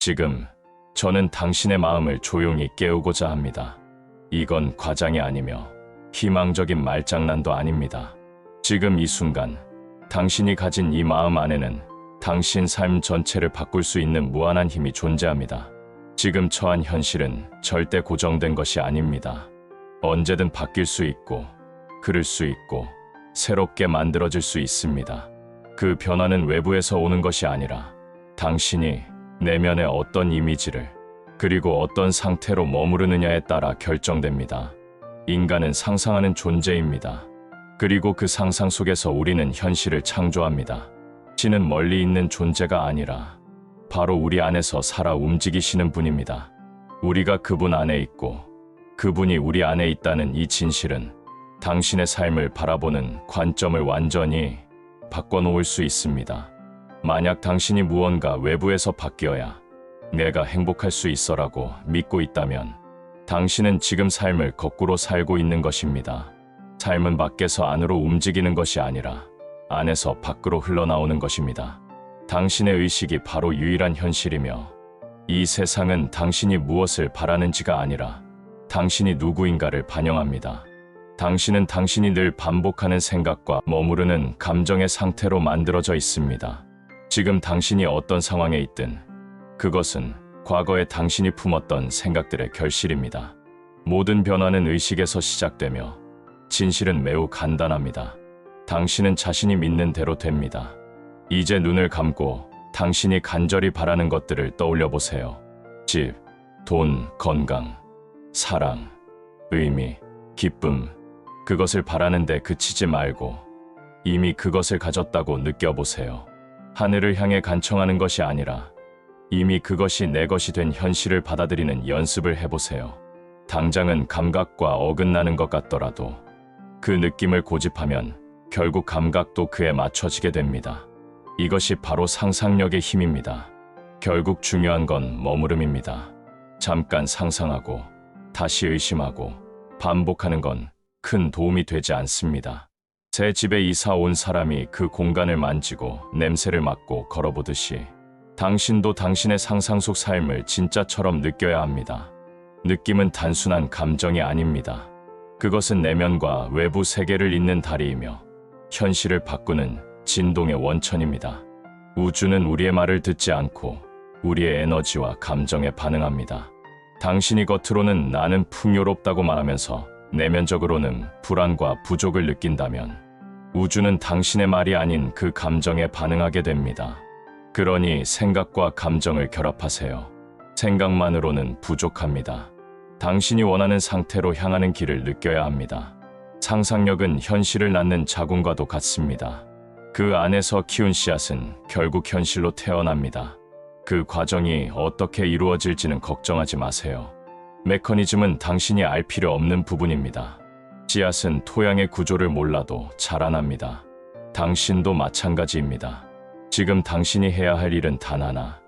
지금 저는 당신의 마음을 조용히 깨우고자 합니다. 이건 과장이 아니며 희망적인 말장난도 아닙니다. 지금 이 순간 당신이 가진 이 마음 안에는 당신 삶 전체를 바꿀 수 있는 무한한 힘이 존재합니다. 지금 처한 현실은 절대 고정된 것이 아닙니다. 언제든 바뀔 수 있고, 그럴 수 있고, 새롭게 만들어질 수 있습니다. 그 변화는 외부에서 오는 것이 아니라 당신이 내면의 어떤 이미지를 그리고 어떤 상태로 머무르느냐에 따라 결정됩니다. 인간은 상상하는 존재입니다. 그리고 그 상상 속에서 우리는 현실을 창조합니다. 신은 멀리 있는 존재가 아니라 바로 우리 안에서 살아 움직이시는 분입니다. 우리가 그분 안에 있고 그분이 우리 안에 있다는 이 진실은 당신의 삶을 바라보는 관점을 완전히 바꿔놓을 수 있습니다. 만약 당신이 무언가 외부에서 바뀌어야 내가 행복할 수 있어라고 믿고 있다면 당신은 지금 삶을 거꾸로 살고 있는 것입니다. 삶은 밖에서 안으로 움직이는 것이 아니라 안에서 밖으로 흘러나오는 것입니다. 당신의 의식이 바로 유일한 현실이며 이 세상은 당신이 무엇을 바라는지가 아니라 당신이 누구인가를 반영합니다. 당신은 당신이 늘 반복하는 생각과 머무르는 감정의 상태로 만들어져 있습니다. 지금 당신이 어떤 상황에 있든 그것은 과거에 당신이 품었던 생각들의 결실입니다. 모든 변화는 의식에서 시작되며 진실은 매우 간단합니다. 당신은 자신이 믿는 대로 됩니다. 이제 눈을 감고 당신이 간절히 바라는 것들을 떠올려 보세요. 집, 돈, 건강, 사랑, 의미, 기쁨. 그것을 바라는데 그치지 말고 이미 그것을 가졌다고 느껴보세요. 하늘을 향해 간청하는 것이 아니라 이미 그것이 내 것이 된 현실을 받아들이는 연습을 해보세요. 당장은 감각과 어긋나는 것 같더라도 그 느낌을 고집하면 결국 감각도 그에 맞춰지게 됩니다. 이것이 바로 상상력의 힘입니다. 결국 중요한 건 머무름입니다. 잠깐 상상하고 다시 의심하고 반복하는 건 큰 도움이 되지 않습니다. 새 집에 이사 온 사람이 그 공간을 만지고 냄새를 맡고 걸어보듯이 당신도 당신의 상상 속 삶을 진짜처럼 느껴야 합니다. 느낌은 단순한 감정이 아닙니다. 그것은 내면과 외부 세계를 잇는 다리이며 현실을 바꾸는 진동의 원천입니다. 우주는 우리의 말을 듣지 않고 우리의 에너지와 감정에 반응합니다. 당신이 겉으로는 나는 풍요롭다고 말하면서 내면적으로는 불안과 부족을 느낀다면 우주는 당신의 말이 아닌 그 감정에 반응하게 됩니다. 그러니 생각과 감정을 결합하세요. 생각만으로는 부족합니다. 당신이 원하는 상태로 향하는 길을 느껴야 합니다. 상상력은 현실을 낳는 자궁과도 같습니다. 그 안에서 키운 씨앗은 결국 현실로 태어납니다. 그 과정이 어떻게 이루어질지는 걱정하지 마세요. 메커니즘은 당신이 알 필요 없는 부분입니다. 씨앗은 토양의 구조를 몰라도 자라납니다. 당신도 마찬가지입니다. 지금 당신이 해야 할 일은 단 하나,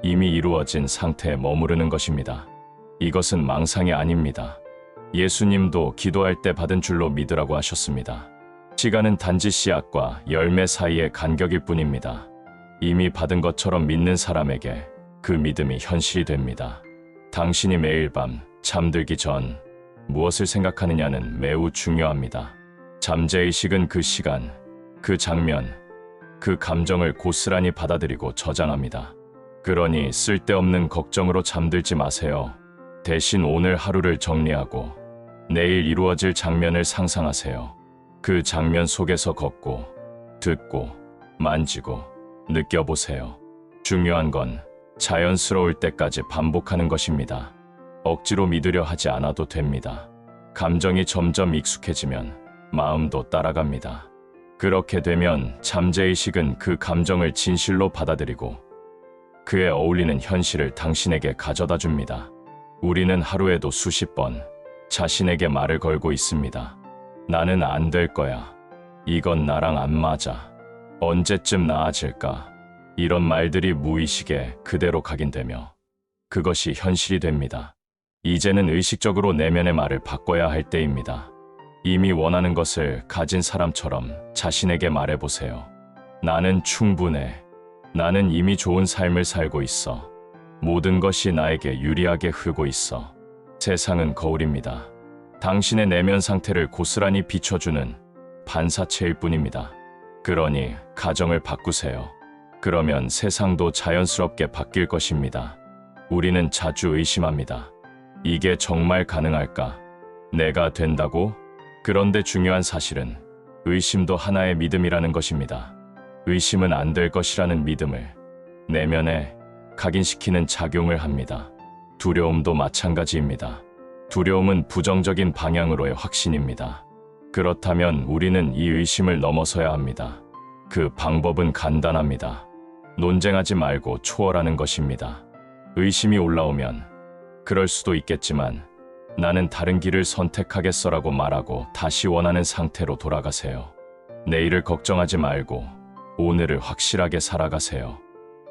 이미 이루어진 상태에 머무르는 것입니다. 이것은 망상이 아닙니다. 예수님도 기도할 때 받은 줄로 믿으라고 하셨습니다. 시간은 단지 씨앗과 열매 사이의 간격일 뿐입니다. 이미 받은 것처럼 믿는 사람에게 그 믿음이 현실이 됩니다. 당신이 매일 밤 잠들기 전 무엇을 생각하느냐는 매우 중요합니다. 잠재의식은 그 시간, 그 장면, 그 감정을 고스란히 받아들이고 저장합니다. 그러니 쓸데없는 걱정으로 잠들지 마세요. 대신 오늘 하루를 정리하고 내일 이루어질 장면을 상상하세요. 그 장면 속에서 걷고, 듣고, 만지고, 느껴보세요. 중요한 건 자연스러울 때까지 반복하는 것입니다. 억지로 믿으려 하지 않아도 됩니다. 감정이 점점 익숙해지면 마음도 따라갑니다. 그렇게 되면 잠재의식은 그 감정을 진실로 받아들이고 그에 어울리는 현실을 당신에게 가져다 줍니다. 우리는 하루에도 수십 번 자신에게 말을 걸고 있습니다. 나는 안 될 거야. 이건 나랑 안 맞아. 언제쯤 나아질까? 이런 말들이 무의식에 그대로 각인되며 그것이 현실이 됩니다. 이제는 의식적으로 내면의 말을 바꿔야 할 때입니다. 이미 원하는 것을 가진 사람처럼 자신에게 말해보세요. 나는 충분해. 나는 이미 좋은 삶을 살고 있어. 모든 것이 나에게 유리하게 흐르고 있어. 세상은 거울입니다. 당신의 내면 상태를 고스란히 비춰주는 반사체일 뿐입니다. 그러니 가정을 바꾸세요. 그러면 세상도 자연스럽게 바뀔 것입니다. 우리는 자주 의심합니다. 이게 정말 가능할까? 내가 된다고? 그런데 중요한 사실은 의심도 하나의 믿음이라는 것입니다. 의심은 안 될 것이라는 믿음을 내면에 각인시키는 작용을 합니다. 두려움도 마찬가지입니다. 두려움은 부정적인 방향으로의 확신입니다. 그렇다면 우리는 이 의심을 넘어서야 합니다. 그 방법은 간단합니다. 논쟁하지 말고 초월하는 것입니다. 의심이 올라오면 그럴 수도 있겠지만 나는 다른 길을 선택하겠어라고 말하고 다시 원하는 상태로 돌아가세요. 내일을 걱정하지 말고 오늘을 확실하게 살아가세요.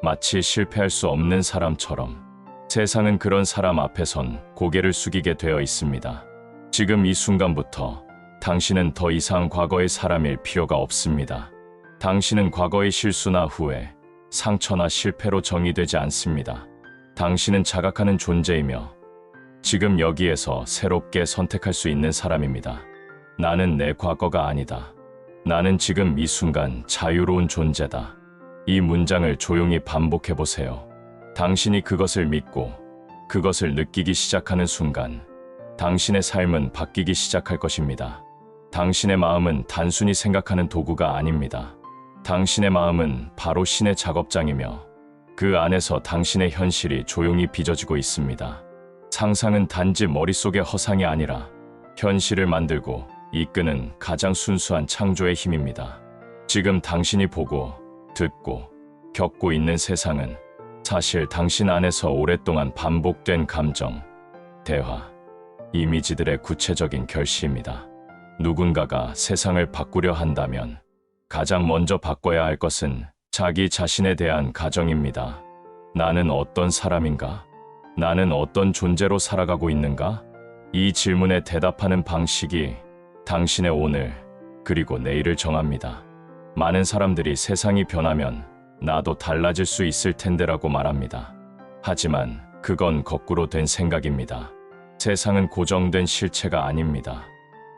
마치 실패할 수 없는 사람처럼 세상은 그런 사람 앞에선 고개를 숙이게 되어 있습니다. 지금 이 순간부터 당신은 더 이상 과거의 사람일 필요가 없습니다. 당신은 과거의 실수나 후회, 상처나 실패로 정의되지 않습니다. 당신은 자각하는 존재이며 지금 여기에서 새롭게 선택할 수 있는 사람입니다. 나는 내 과거가 아니다. 나는 지금 이 순간 자유로운 존재다. 이 문장을 조용히 반복해 보세요. 당신이 그것을 믿고 그것을 느끼기 시작하는 순간 당신의 삶은 바뀌기 시작할 것입니다. 당신의 마음은 단순히 생각하는 도구가 아닙니다. 당신의 마음은 바로 신의 작업장이며 그 안에서 당신의 현실이 조용히 빚어지고 있습니다. 상상은 단지 머릿속의 허상이 아니라 현실을 만들고 이끄는 가장 순수한 창조의 힘입니다. 지금 당신이 보고, 듣고, 겪고 있는 세상은 사실 당신 안에서 오랫동안 반복된 감정, 대화, 이미지들의 구체적인 결실입니다. 누군가가 세상을 바꾸려 한다면 가장 먼저 바꿔야 할 것은 자기 자신에 대한 가정입니다. 나는 어떤 사람인가? 나는 어떤 존재로 살아가고 있는가? 이 질문에 대답하는 방식이 당신의 오늘 그리고 내일을 정합니다. 많은 사람들이 세상이 변하면 나도 달라질 수 있을 텐데라고 말합니다. 하지만 그건 거꾸로 된 생각입니다. 세상은 고정된 실체가 아닙니다.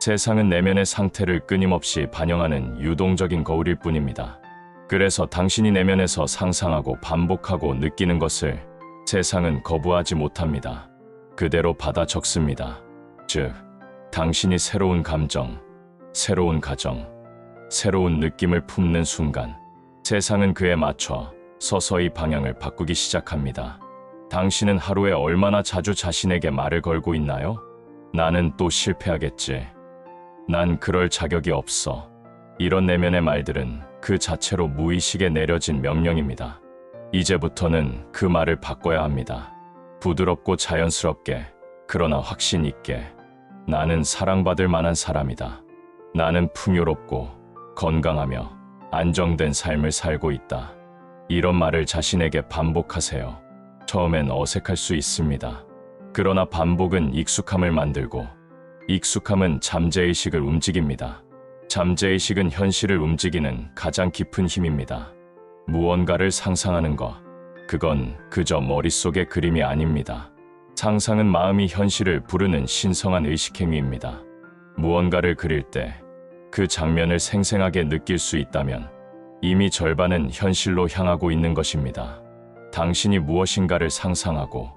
세상은 내면의 상태를 끊임없이 반영하는 유동적인 거울일 뿐입니다. 그래서 당신이 내면에서 상상하고 반복하고 느끼는 것을 세상은 거부하지 못합니다. 그대로 받아 적습니다. 즉, 당신이 새로운 감정, 새로운 가정, 새로운 느낌을 품는 순간 세상은 그에 맞춰 서서히 방향을 바꾸기 시작합니다. 당신은 하루에 얼마나 자주 자신에게 말을 걸고 있나요? 나는 또 실패하겠지. 난 그럴 자격이 없어. 이런 내면의 말들은 그 자체로 무의식에 내려진 명령입니다. 이제부터는 그 말을 바꿔야 합니다. 부드럽고 자연스럽게, 그러나 확신 있게. 나는 사랑받을 만한 사람이다. 나는 풍요롭고 건강하며 안정된 삶을 살고 있다. 이런 말을 자신에게 반복하세요. 처음엔 어색할 수 있습니다. 그러나 반복은 익숙함을 만들고 익숙함은 잠재의식을 움직입니다. 잠재의식은 현실을 움직이는 가장 깊은 힘입니다. 무언가를 상상하는 것, 그건 그저 머릿속의 그림이 아닙니다. 상상은 마음이 현실을 부르는 신성한 의식행위입니다. 무언가를 그릴 때 그 장면을 생생하게 느낄 수 있다면 이미 절반은 현실로 향하고 있는 것입니다. 당신이 무엇인가를 상상하고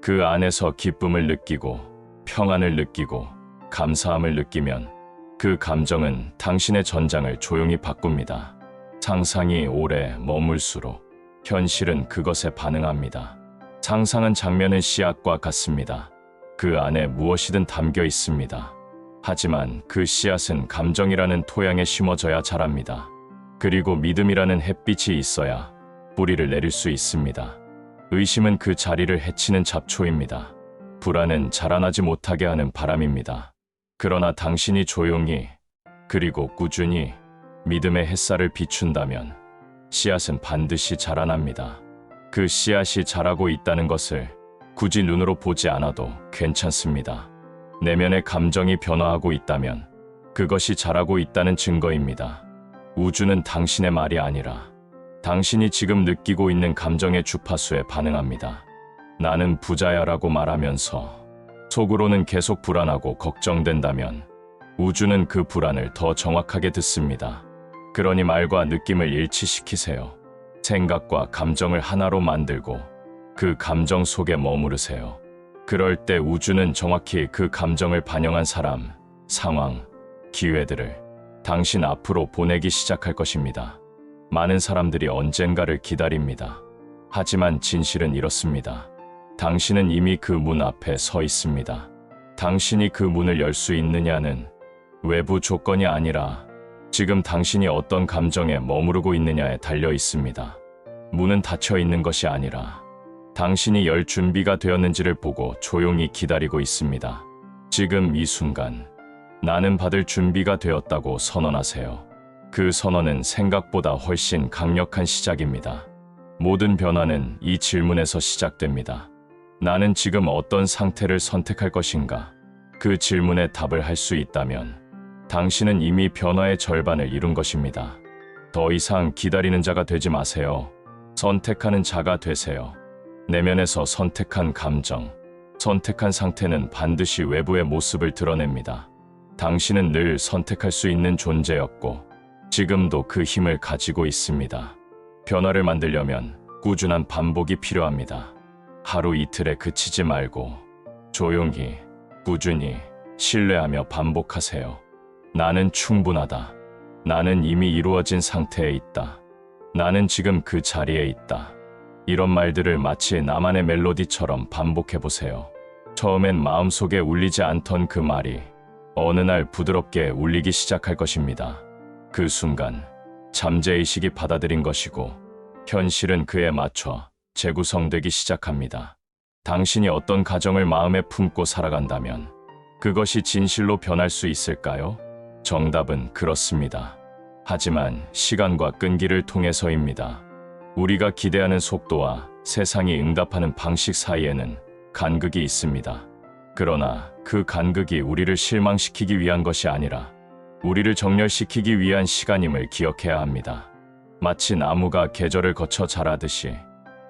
그 안에서 기쁨을 느끼고 평안을 느끼고 감사함을 느끼면 그 감정은 당신의 전장을 조용히 바꿉니다. 상상이 오래 머물수록 현실은 그것에 반응합니다. 상상한 장면은 씨앗과 같습니다. 그 안에 무엇이든 담겨 있습니다. 하지만 그 씨앗은 감정이라는 토양에 심어져야 자랍니다. 그리고 믿음이라는 햇빛이 있어야 뿌리를 내릴 수 있습니다. 의심은 그 자리를 해치는 잡초입니다. 불안은 자라나지 못하게 하는 바람입니다. 그러나 당신이 조용히 그리고 꾸준히 믿음의 햇살을 비춘다면 씨앗은 반드시 자라납니다. 그 씨앗이 자라고 있다는 것을 굳이 눈으로 보지 않아도 괜찮습니다. 내면의 감정이 변화하고 있다면 그것이 자라고 있다는 증거입니다. 우주는 당신의 말이 아니라 당신이 지금 느끼고 있는 감정의 주파수에 반응합니다. 나는 부자야라고 말하면서 속으로는 계속 불안하고 걱정된다면 우주는 그 불안을 더 정확하게 듣습니다. 그러니 말과 느낌을 일치시키세요. 생각과 감정을 하나로 만들고 그 감정 속에 머무르세요. 그럴 때 우주는 정확히 그 감정을 반영한 사람, 상황, 기회들을 당신 앞으로 보내기 시작할 것입니다. 많은 사람들이 언젠가를 기다립니다. 하지만 진실은 이렇습니다. 당신은 이미 그 문 앞에 서 있습니다. 당신이 그 문을 열 수 있느냐는 외부 조건이 아니라 지금 당신이 어떤 감정에 머무르고 있느냐에 달려 있습니다. 문은 닫혀 있는 것이 아니라 당신이 열 준비가 되었는지를 보고 조용히 기다리고 있습니다. 지금 이 순간 나는 받을 준비가 되었다고 선언하세요. 그 선언은 생각보다 훨씬 강력한 시작입니다. 모든 변화는 이 질문에서 시작됩니다. 나는 지금 어떤 상태를 선택할 것인가? 그 질문에 답을 할 수 있다면 당신은 이미 변화의 절반을 이룬 것입니다. 더 이상 기다리는 자가 되지 마세요. 선택하는 자가 되세요. 내면에서 선택한 감정, 선택한 상태는 반드시 외부의 모습을 드러냅니다. 당신은 늘 선택할 수 있는 존재였고 지금도 그 힘을 가지고 있습니다. 변화를 만들려면 꾸준한 반복이 필요합니다. 하루 이틀에 그치지 말고 조용히, 꾸준히, 신뢰하며 반복하세요. 나는 충분하다. 나는 이미 이루어진 상태에 있다. 나는 지금 그 자리에 있다. 이런 말들을 마치 나만의 멜로디처럼 반복해보세요. 처음엔 마음속에 울리지 않던 그 말이 어느 날 부드럽게 울리기 시작할 것입니다. 그 순간 잠재의식이 받아들인 것이고 현실은 그에 맞춰 재구성되기 시작합니다. 당신이 어떤 가정을 마음에 품고 살아간다면 그것이 진실로 변할 수 있을까요? 정답은 그렇습니다. 하지만 시간과 끈기를 통해서입니다. 우리가 기대하는 속도와 세상이 응답하는 방식 사이에는 간극이 있습니다. 그러나 그 간극이 우리를 실망시키기 위한 것이 아니라 우리를 정렬시키기 위한 시간임을 기억해야 합니다. 마치 나무가 계절을 거쳐 자라듯이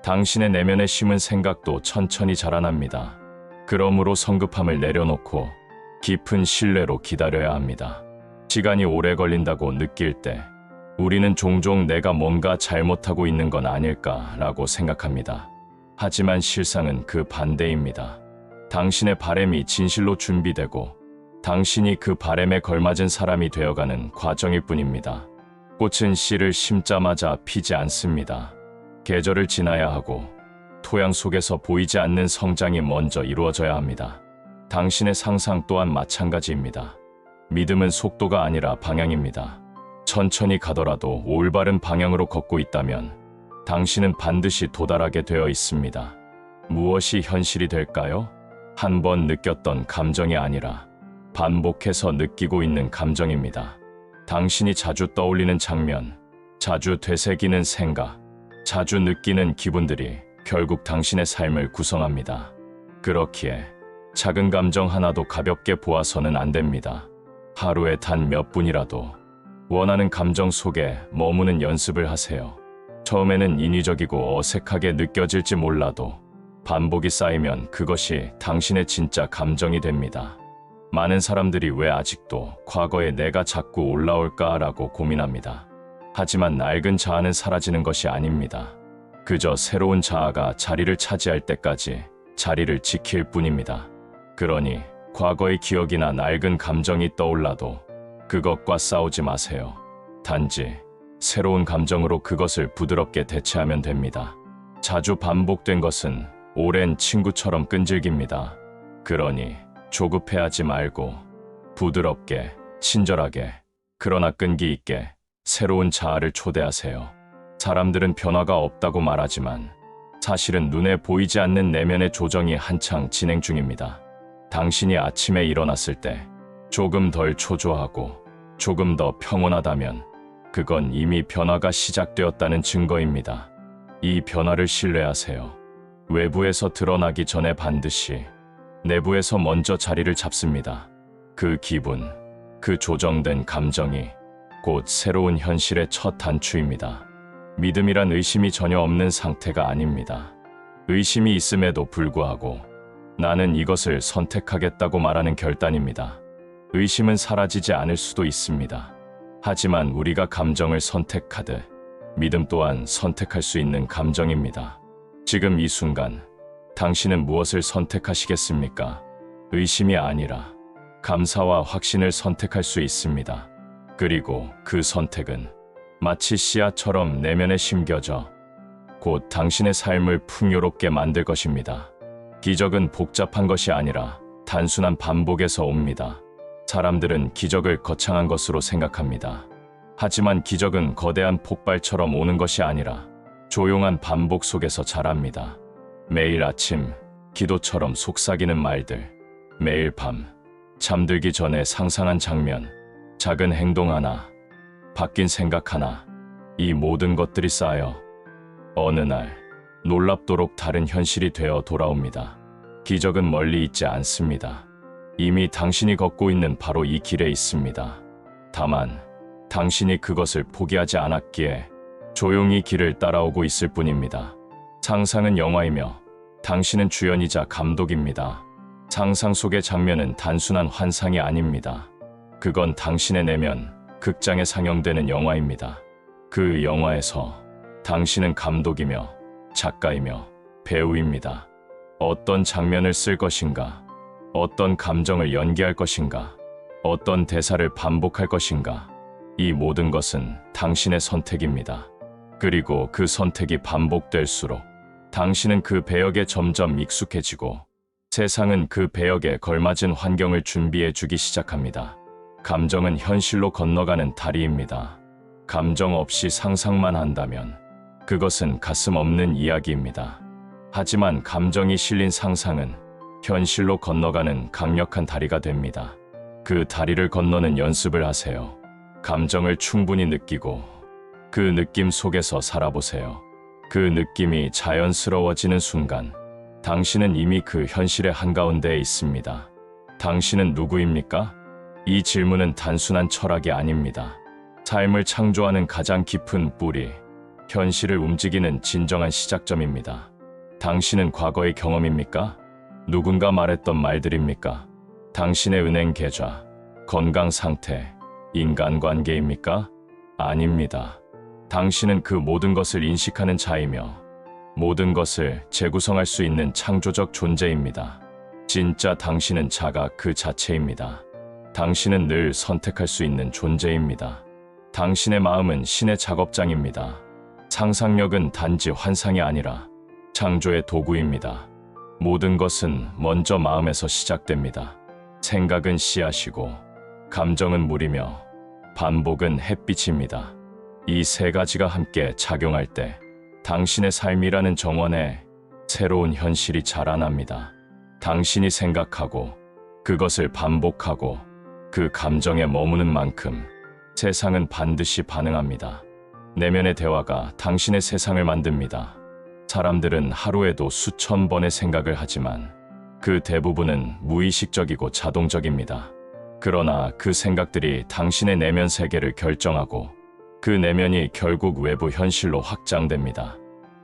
당신의 내면에 심은 생각도 천천히 자라납니다. 그러므로 성급함을 내려놓고 깊은 신뢰로 기다려야 합니다. 시간이 오래 걸린다고 느낄 때 우리는 종종 내가 뭔가 잘못하고 있는 건 아닐까라고 생각합니다. 하지만 실상은 그 반대입니다. 당신의 바램이 진실로 준비되고 당신이 그 바램에 걸맞은 사람이 되어가는 과정일 뿐입니다. 꽃은 씨를 심자마자 피지 않습니다. 계절을 지나야 하고 토양 속에서 보이지 않는 성장이 먼저 이루어져야 합니다. 당신의 상상 또한 마찬가지입니다. 믿음은 속도가 아니라 방향입니다. 천천히 가더라도 올바른 방향으로 걷고 있다면 당신은 반드시 도달하게 되어 있습니다. 무엇이 현실이 될까요? 한 번 느꼈던 감정이 아니라 반복해서 느끼고 있는 감정입니다. 당신이 자주 떠올리는 장면, 자주 되새기는 생각, 자주 느끼는 기분들이 결국 당신의 삶을 구성합니다. 그렇기에 작은 감정 하나도 가볍게 보아서는 안 됩니다. 하루에 단 몇 분이라도 원하는 감정 속에 머무는 연습을 하세요. 처음에는 인위적이고 어색하게 느껴질지 몰라도 반복이 쌓이면 그것이 당신의 진짜 감정이 됩니다. 많은 사람들이 왜 아직도 과거에 내가 자꾸 올라올까라고 고민합니다. 하지만 낡은 자아는 사라지는 것이 아닙니다. 그저 새로운 자아가 자리를 차지할 때까지 자리를 지킬 뿐입니다. 그러니 과거의 기억이나 낡은 감정이 떠올라도 그것과 싸우지 마세요. 단지 새로운 감정으로 그것을 부드럽게 대체하면 됩니다. 자주 반복된 것은 오랜 친구처럼 끈질깁니다. 그러니 조급해하지 말고 부드럽게, 친절하게, 그러나 끈기 있게 새로운 자아를 초대하세요. 사람들은 변화가 없다고 말하지만 사실은 눈에 보이지 않는 내면의 조정이 한창 진행 중입니다. 당신이 아침에 일어났을 때 조금 덜 초조하고 조금 더 평온하다면 그건 이미 변화가 시작되었다는 증거입니다. 이 변화를 신뢰하세요. 외부에서 드러나기 전에 반드시 내부에서 먼저 자리를 잡습니다. 그 기분, 그 조정된 감정이 곧 새로운 현실의 첫 단추입니다. 믿음이란 의심이 전혀 없는 상태가 아닙니다. 의심이 있음에도 불구하고 나는 이것을 선택하겠다고 말하는 결단입니다. 의심은 사라지지 않을 수도 있습니다. 하지만 우리가 감정을 선택하듯 믿음 또한 선택할 수 있는 감정입니다. 지금 이 순간 당신은 무엇을 선택하시겠습니까? 의심이 아니라 감사와 확신을 선택할 수 있습니다. 그리고 그 선택은 마치 씨앗처럼 내면에 심겨져 곧 당신의 삶을 풍요롭게 만들 것입니다. 기적은 복잡한 것이 아니라 단순한 반복에서 옵니다. 사람들은 기적을 거창한 것으로 생각합니다. 하지만 기적은 거대한 폭발처럼 오는 것이 아니라 조용한 반복 속에서 자랍니다. 매일 아침 기도처럼 속삭이는 말들, 매일 밤 잠들기 전에 상상한 장면, 작은 행동 하나, 바뀐 생각 하나, 이 모든 것들이 쌓여 어느 날 놀랍도록 다른 현실이 되어 돌아옵니다. 기적은 멀리 있지 않습니다. 이미 당신이 걷고 있는 바로 이 길에 있습니다. 다만 당신이 그것을 포기하지 않았기에 조용히 길을 따라오고 있을 뿐입니다. 상상은 영화이며 당신은 주연이자 감독입니다. 상상 속의 장면은 단순한 환상이 아닙니다. 그건 당신의 내면, 극장에 상영되는 영화입니다. 그 영화에서 당신은 감독이며 작가이며 배우입니다. 어떤 장면을 쓸 것인가, 어떤 감정을 연기할 것인가, 어떤 대사를 반복할 것인가, 이 모든 것은 당신의 선택입니다. 그리고 그 선택이 반복될수록 당신은 그 배역에 점점 익숙해지고 세상은 그 배역에 걸맞은 환경을 준비해 주기 시작합니다. 감정은 현실로 건너가는 다리입니다. 감정 없이 상상만 한다면 그것은 가슴 없는 이야기입니다. 하지만 감정이 실린 상상은 현실로 건너가는 강력한 다리가 됩니다. 그 다리를 건너는 연습을 하세요. 감정을 충분히 느끼고 그 느낌 속에서 살아보세요. 그 느낌이 자연스러워지는 순간 당신은 이미 그 현실의 한가운데에 있습니다. 당신은 누구입니까? 이 질문은 단순한 철학이 아닙니다. 삶을 창조하는 가장 깊은 뿌리, 현실을 움직이는 진정한 시작점입니다. 당신은 과거의 경험입니까? 누군가 말했던 말들입니까? 당신의 은행 계좌, 건강 상태, 인간관계입니까? 아닙니다. 당신은 그 모든 것을 인식하는 자이며 모든 것을 재구성할 수 있는 창조적 존재입니다. 진짜 당신은 자가 그 자체입니다. 당신은 늘 선택할 수 있는 존재입니다. 당신의 마음은 신의 작업장입니다. 상상력은 단지 환상이 아니라 창조의 도구입니다. 모든 것은 먼저 마음에서 시작됩니다. 생각은 씨앗이고 감정은 물이며 반복은 햇빛입니다. 이 세 가지가 함께 작용할 때 당신의 삶이라는 정원에 새로운 현실이 자라납니다. 당신이 생각하고 그것을 반복하고 그 감정에 머무는 만큼 세상은 반드시 반응합니다. 내면의 대화가 당신의 세상을 만듭니다. 사람들은 하루에도 수천 번의 생각을 하지만 그 대부분은 무의식적이고 자동적입니다. 그러나 그 생각들이 당신의 내면 세계를 결정하고 그 내면이 결국 외부 현실로 확장됩니다.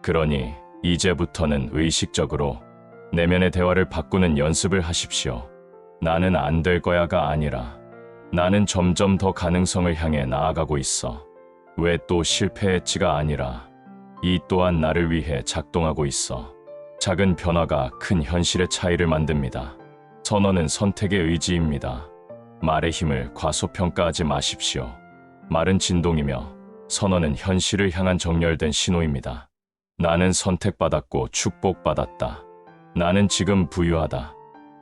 그러니 이제부터는 의식적으로 내면의 대화를 바꾸는 연습을 하십시오. 나는 안 될 거야가 아니라 나는 점점 더 가능성을 향해 나아가고 있어. 왜 또 실패했지가 아니라 이 또한 나를 위해 작동하고 있어. 작은 변화가 큰 현실의 차이를 만듭니다. 선언은 선택의 의지입니다. 말의 힘을 과소평가하지 마십시오. 말은 진동이며 선언은 현실을 향한 정렬된 신호입니다. 나는 선택받았고 축복받았다. 나는 지금 부유하다.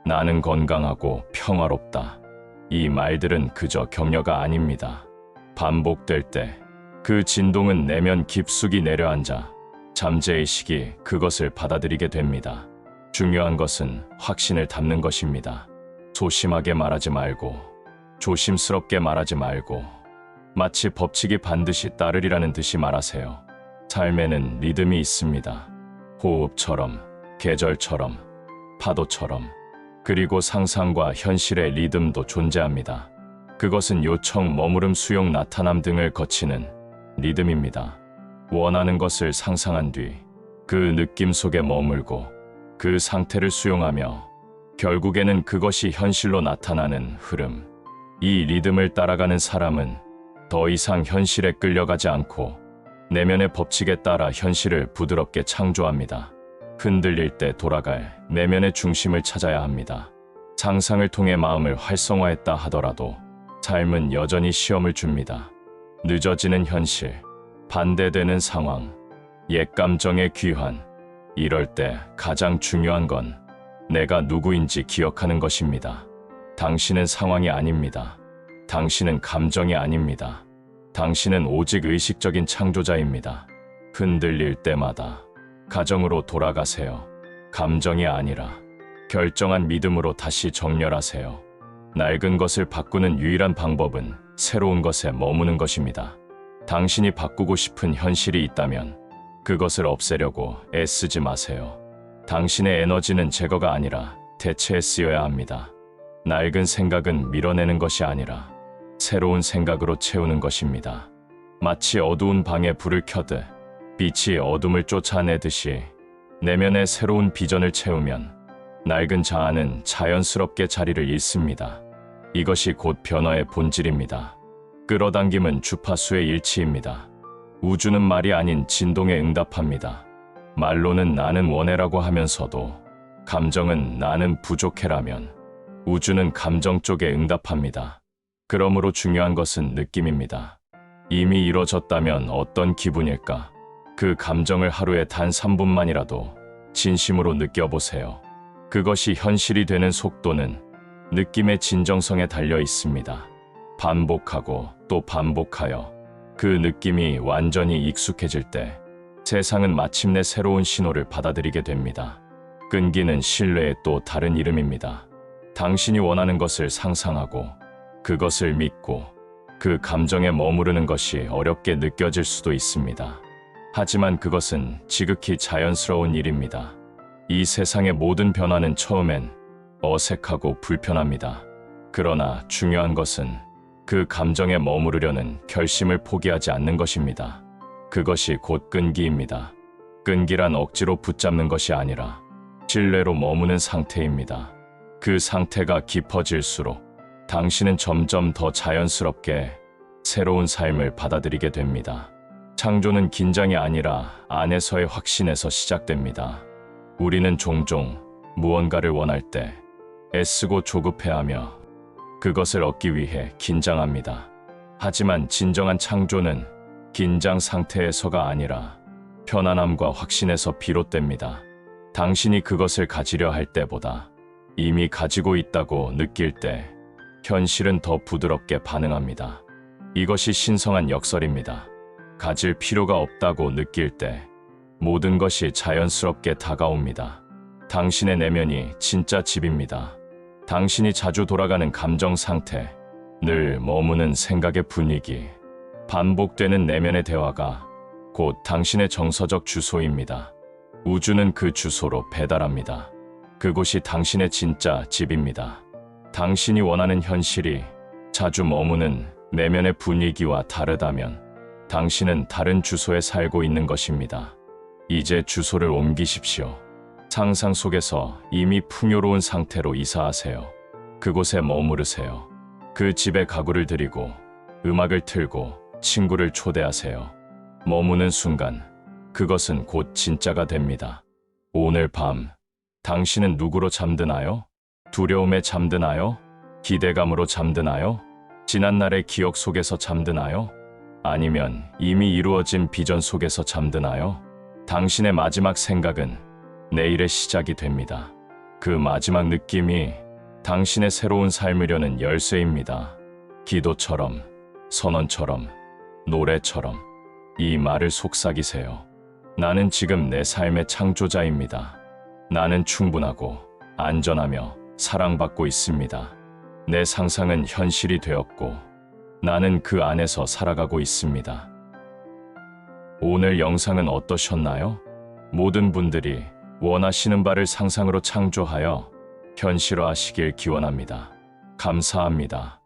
나는 건강하고 평화롭다. 이 말들은 그저 격려가 아닙니다. 반복될 때 그 진동은 내면 깊숙이 내려앉아 잠재의식이 그것을 받아들이게 됩니다. 중요한 것은 확신을 담는 것입니다. 소심하게 말하지 말고 조심스럽게 말하지 말고 마치 법칙이 반드시 따르리라는 듯이 말하세요. 삶에는 리듬이 있습니다. 호흡처럼, 계절처럼, 파도처럼, 그리고 상상과 현실의 리듬도 존재합니다. 그것은 요청, 머무름, 수용, 나타남 등을 거치는 리듬입니다. 원하는 것을 상상한 뒤 그 느낌 속에 머물고 그 상태를 수용하며 결국에는 그것이 현실로 나타나는 흐름. 이 리듬을 따라가는 사람은 더 이상 현실에 끌려가지 않고 내면의 법칙에 따라 현실을 부드럽게 창조합니다. 흔들릴 때 돌아갈 내면의 중심을 찾아야 합니다. 상상을 통해 마음을 활성화했다 하더라도 삶은 여전히 시험을 줍니다. 늦어지는 현실, 반대되는 상황, 옛 감정의 귀환. 이럴 때 가장 중요한 건 내가 누구인지 기억하는 것입니다. 당신은 상황이 아닙니다. 당신은 감정이 아닙니다. 당신은 오직 의식적인 창조자입니다. 흔들릴 때마다 가정으로 돌아가세요. 감정이 아니라 결정한 믿음으로 다시 정렬하세요. 낡은 것을 바꾸는 유일한 방법은 새로운 것에 머무는 것입니다. 당신이 바꾸고 싶은 현실이 있다면 그것을 없애려고 애쓰지 마세요. 당신의 에너지는 제거가 아니라 대체에 쓰여야 합니다. 낡은 생각은 밀어내는 것이 아니라 새로운 생각으로 채우는 것입니다. 마치 어두운 방에 불을 켜듯 빛이 어둠을 쫓아내듯이 내면의 새로운 비전을 채우면 낡은 자아는 자연스럽게 자리를 잃습니다. 이것이 곧 변화의 본질입니다. 끌어당김은 주파수의 일치입니다. 우주는 말이 아닌 진동에 응답합니다. 말로는 나는 원해라고 하면서도 감정은 나는 부족해라면 우주는 감정 쪽에 응답합니다. 그러므로 중요한 것은 느낌입니다. 이미 이뤄졌다면 어떤 기분일까? 그 감정을 하루에 단 3분만이라도 진심으로 느껴보세요. 그것이 현실이 되는 속도는 느낌의 진정성에 달려 있습니다. 반복하고 또 반복하여 그 느낌이 완전히 익숙해질 때 세상은 마침내 새로운 신호를 받아들이게 됩니다. 끈기는 신뢰의 또 다른 이름입니다. 당신이 원하는 것을 상상하고 그것을 믿고 그 감정에 머무르는 것이 어렵게 느껴질 수도 있습니다. 하지만 그것은 지극히 자연스러운 일입니다. 이 세상의 모든 변화는 처음엔 어색하고 불편합니다. 그러나 중요한 것은 그 감정에 머무르려는 결심을 포기하지 않는 것입니다. 그것이 곧 끈기입니다. 끈기란 억지로 붙잡는 것이 아니라 신뢰로 머무는 상태입니다. 그 상태가 깊어질수록 당신은 점점 더 자연스럽게 새로운 삶을 받아들이게 됩니다. 창조는 긴장이 아니라 안에서의 확신에서 시작됩니다. 우리는 종종 무언가를 원할 때 애쓰고 조급해하며 그것을 얻기 위해 긴장합니다. 하지만 진정한 창조는 긴장 상태에서가 아니라 편안함과 확신에서 비롯됩니다. 당신이 그것을 가지려 할 때보다 이미 가지고 있다고 느낄 때 현실은 더 부드럽게 반응합니다. 이것이 신성한 역설입니다. 가질 필요가 없다고 느낄 때 모든 것이 자연스럽게 다가옵니다. 당신의 내면이 진짜 집입니다. 당신이 자주 돌아가는 감정 상태, 늘 머무는 생각의 분위기, 반복되는 내면의 대화가 곧 당신의 정서적 주소입니다. 우주는 그 주소로 배달합니다. 그곳이 당신의 진짜 집입니다. 당신이 원하는 현실이 자주 머무는 내면의 분위기와 다르다면 당신은 다른 주소에 살고 있는 것입니다. 이제 주소를 옮기십시오. 상상 속에서 이미 풍요로운 상태로 이사하세요. 그곳에 머무르세요. 그 집에 가구를 들이고 음악을 틀고 친구를 초대하세요. 머무는 순간 그것은 곧 진짜가 됩니다. 오늘 밤 당신은 누구로 잠드나요? 두려움에 잠드나요? 기대감으로 잠드나요? 지난날의 기억 속에서 잠드나요? 아니면 이미 이루어진 비전 속에서 잠드나요? 당신의 마지막 생각은 내일의 시작이 됩니다. 그 마지막 느낌이 당신의 새로운 삶을 여는 열쇠입니다. 기도처럼, 선언처럼, 노래처럼 이 말을 속삭이세요. 나는 지금 내 삶의 창조자입니다. 나는 충분하고 안전하며 사랑받고 있습니다. 내 상상은 현실이 되었고 나는 그 안에서 살아가고 있습니다. 오늘 영상은 어떠셨나요? 모든 분들이 원하시는 바를 상상으로 창조하여 현실화하시길 기원합니다. 감사합니다.